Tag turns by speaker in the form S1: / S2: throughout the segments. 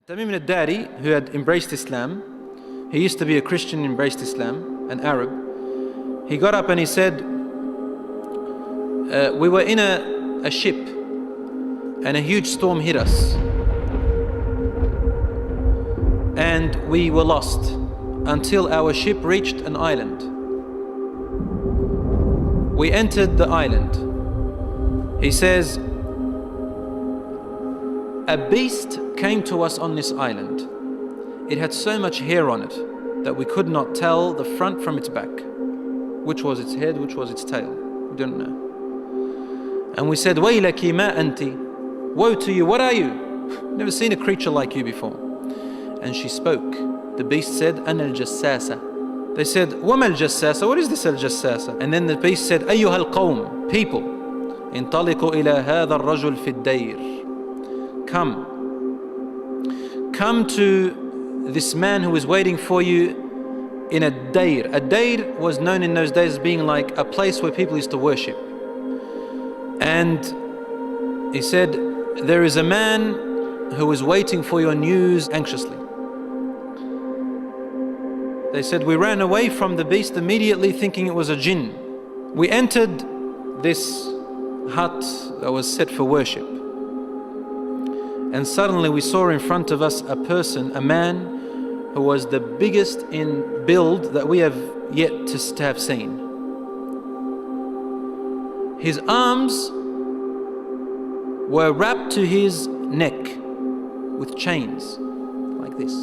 S1: Tamim al-Dari, who had embraced Islam, he used to be a Christian, embraced Islam, an Arab. He got up and he said, we were in a ship and a huge storm hit us. And we were lost until our ship reached an island. We entered the island. He says, a beast came to us on this island. It had so much hair on it that we could not tell the front from its back. Which was its head, which was its tail. We don't know. And we said, Waylaki ma anti. Woe to you, what are you? Never seen a creature like you before. And she spoke. The beast said, Ana al-Jassasa. They said, Wama al-Jassasa? What is this al-Jassasa? And then the beast said, Ayyuha al-Qawm, people. Intaliqu ila hadha al-rajul fi ad-dayr. Come to this man who is waiting for you in a dayr. A dayr was known in those days as being like a place where people used to worship. And he said, there is a man who is waiting for your news anxiously. They said, we ran away from the beast immediately thinking it was a jinn. We entered this hut that was set for worship. And suddenly we saw in front of us a person, a man who was the biggest in build that we have yet to have seen. His arms were wrapped to his neck with chains like this.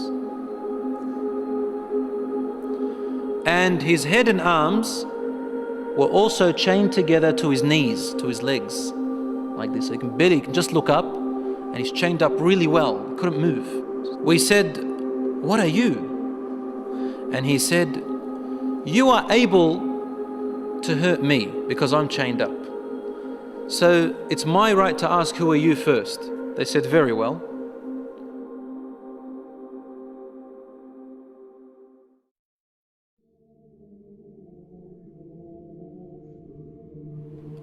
S1: And his head and arms were also chained together to his knees, to his legs, like this. So you can just look up. And he's chained up really well, couldn't move. We said, what are you? And he said, you are able to hurt me because I'm chained up. So it's my right to ask, who are you first? They said, very well.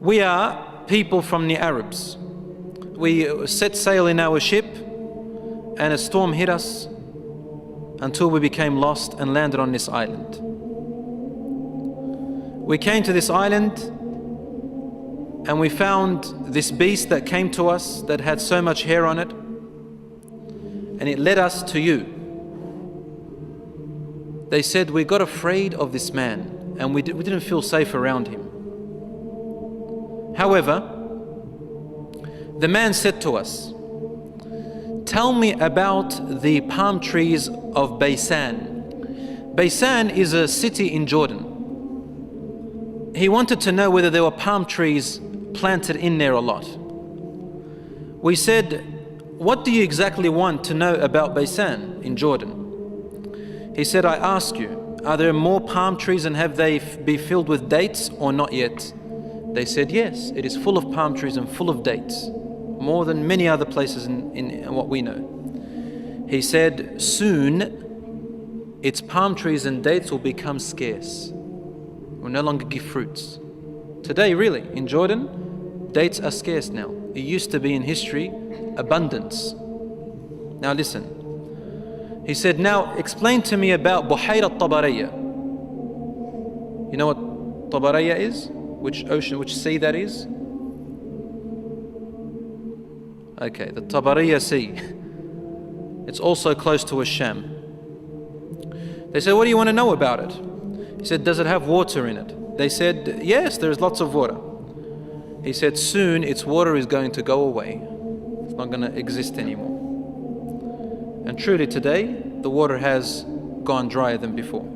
S1: We are people from the Arabs. We set sail in our ship and a storm hit us until we became lost and landed on this island. We came to this island and we found this beast that came to us that had so much hair on it, and it led us to you. They said we got afraid of this man and we didn't feel safe around him. However, the man said to us, tell me about the palm trees of Baysan. Baysan is a city in Jordan. He wanted to know whether there were palm trees planted in there a lot. We said, what do you exactly want to know about Baysan in Jordan? He said, I ask you, are there more palm trees and have they be filled with dates or not yet? They said, yes, it is full of palm trees and full of dates. More than many other places in what we know. He said, soon its palm trees and dates will become scarce. Will no longer give fruits. Today, really, in Jordan, dates are scarce now. It used to be in history, abundance. Now listen. He said, now explain to me about Buhayra al-Tabariyya. You know what Tabariyya is? Which ocean, which sea that is? Okay, the Tabariyya Sea. It's also close to Asham. They said, what do you want to know about it? He said, does it have water in it? They said, yes, there's lots of water. He said, soon its water is going to go away. It's not going to exist anymore. And truly today, the water has gone drier than before.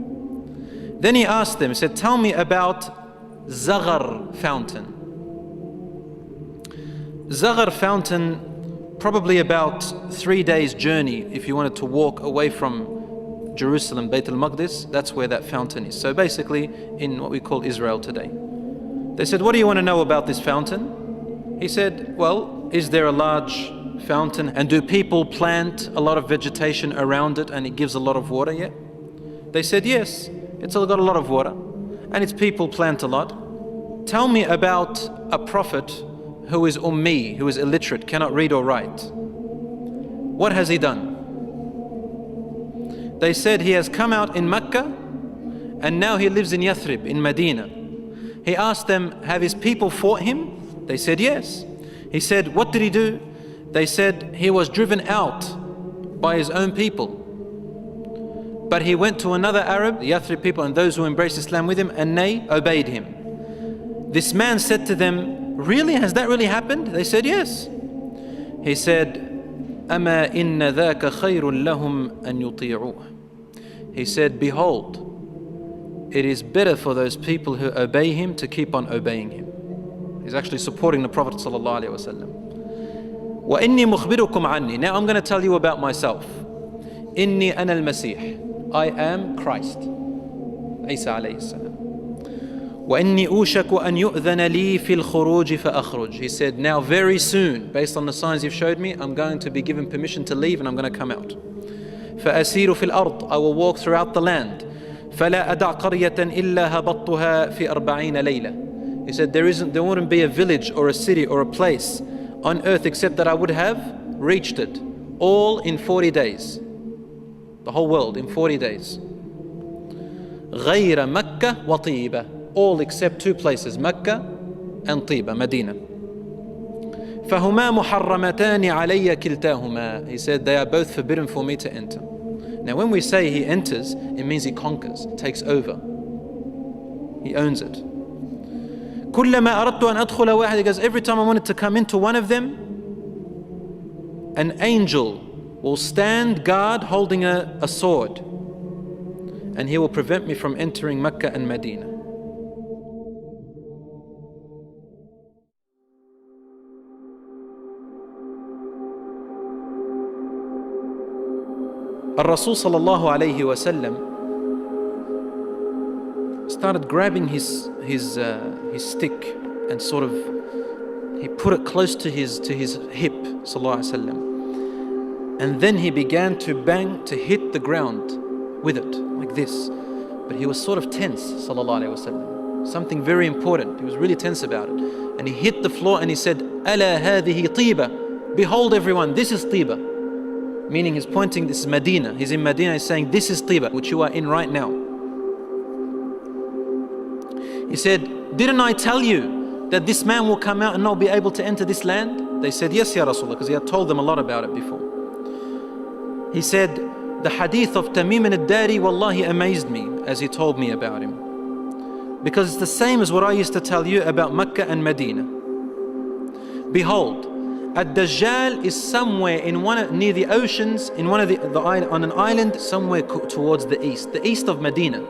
S1: Then he asked them, he said, tell me about Zaghar fountain. Zaghar fountain, probably about 3 days journey if you wanted to walk away from Jerusalem, Bayt al-Maqdis, that's where that fountain is. So basically in what we call Israel today. They said, what do you want to know about this fountain? He said, well, is there a large fountain and do people plant a lot of vegetation around it and it gives a lot of water yet? They said, yes, it's got a lot of water and its people plant a lot. Tell me about a prophet who is ummi, who is illiterate, cannot read or write. What has he done? They said he has come out in Mecca and now he lives in Yathrib, in Medina. He asked them, have his people fought him? They said yes. He said, what did he do? They said he was driven out by his own people. But he went to another Arab, the Yathrib people, and those who embraced Islam with him, and they obeyed him. This man said to them, really? Has that really happened? They said yes. He said, أَمَا إِنَّ ذَاكَ خَيْرٌ لَهُمْ أَن يُطِيعُوهُ. He said, behold, it is better for those people who obey him to keep on obeying him. He's actually supporting the Prophet ﷺ. وَإِنِّي مُخْبِرُكُمْ عَنِّي. Now I'm going to tell you about myself. إِنِّي أَنَا الْمَسِيحِ. I am Christ. Isa alayhi salam. وَإِنِّي أُوشَكُ أَنْ يُؤْذَنَ لِي فِي الْخُرُوجِ فَأَخْرُجْ. He said, now very soon, based on the signs you've showed me, I'm going to be given permission to leave and I'm going to come out. فَأَسِيرُ فِي الْأَرْضِ. I will walk throughout the land. فَلَا أَدَعْ قَرْيَةً إِلَّا هَبَطْتُهَا فِي 40 لَيْلَةً. He said, there wouldn't be a village or a city or a place on earth except that I would have reached it, all in 40 days. The whole world in 40 days. غَيْرَ مَكَّةَ وَطِيبَةَ. All except two places, Mecca and Tiba, Medina. فَهُمَا مُحَرَّمَتَانِ عَلَيَّ كِلْتَاهُمَا. He said, they are both forbidden for me to enter. Now when we say he enters, it means he conquers, takes over. He owns it. كُلَّمَا أَرَدْتُ أَنْ أَدْخُلَ وَاحِدًا. He goes, every time I wanted to come into one of them, an angel will stand guard holding a sword, and he will prevent me from entering Mecca and Medina. Rasul sallallahu alayhi wa sallam started grabbing his stick and sort of, he put it close to his hip, sallallahu alayhi wa sallam. And then he began to bang, to hit the ground with it, like this. But he was sort of tense, sallallahu alayhi wa sallam. Something very important. He was really tense about it. And he hit the floor and he said, أَلَا هَذِهِ طِيبَةٌ. Behold everyone, this is Tiba. Meaning he's pointing, this is Medina. He's in Medina, he's saying, this is Tiba, which you are in right now. He said, didn't I tell you that this man will come out and not be able to enter this land? They said, yes, Ya Rasulullah, because he had told them a lot about it before. He said, the hadith of Tamim al-Dari wallahi amazed me as he told me about him. Because it's the same as what I used to tell you about Mecca and Medina. Behold, Dajjal is somewhere near the oceans, on an island somewhere towards the east of Medina.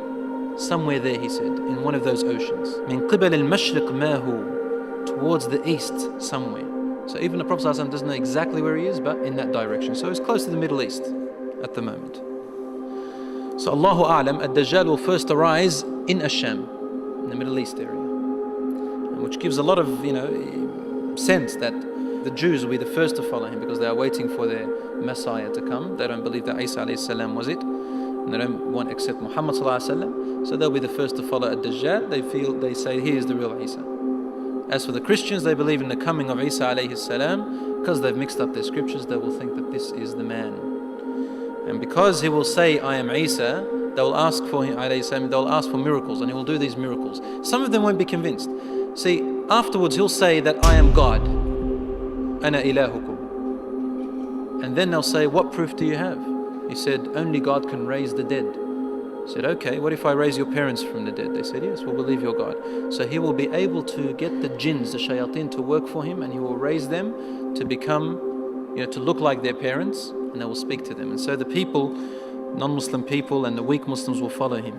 S1: Somewhere there, he said, in one of those oceans. Min qibal al-mashriq ma hu, towards the east somewhere. So even the Prophet ﷺ doesn't know exactly where he is, but in that direction. So it's close to the Middle East at the moment. So Allahu A'lam, Dajjal will first arise in Asham, in the Middle East area. Which gives a lot of, sense that the Jews will be the first to follow him because they are waiting for their Messiah to come. They don't believe that Isa alayhi salam was it. And they don't want to accept Muhammad sallallahu alayhi wa sallam. So they'll be the first to follow Dajjal. They say he is the real Isa. As for the Christians, they believe in the coming of Isa alayhi salam. Because they've mixed up their scriptures, they will think that this is the man. And because he will say, I am Isa, they will ask for him, alayhi salam, they will ask for miracles, and he will do these miracles. Some of them won't be convinced. See, afterwards he'll say that I am God. Ana ilahukum. And then they'll say, what proof do you have? He said, only God can raise the dead. He said, okay, what if I raise your parents from the dead? They said, yes, we'll believe your God. So he will be able to get the jinns, the shayateen, to work for him, and he will raise them to become, to look like their parents, and they will speak to them. And so the people, non-Muslim people and the weak Muslims will follow him.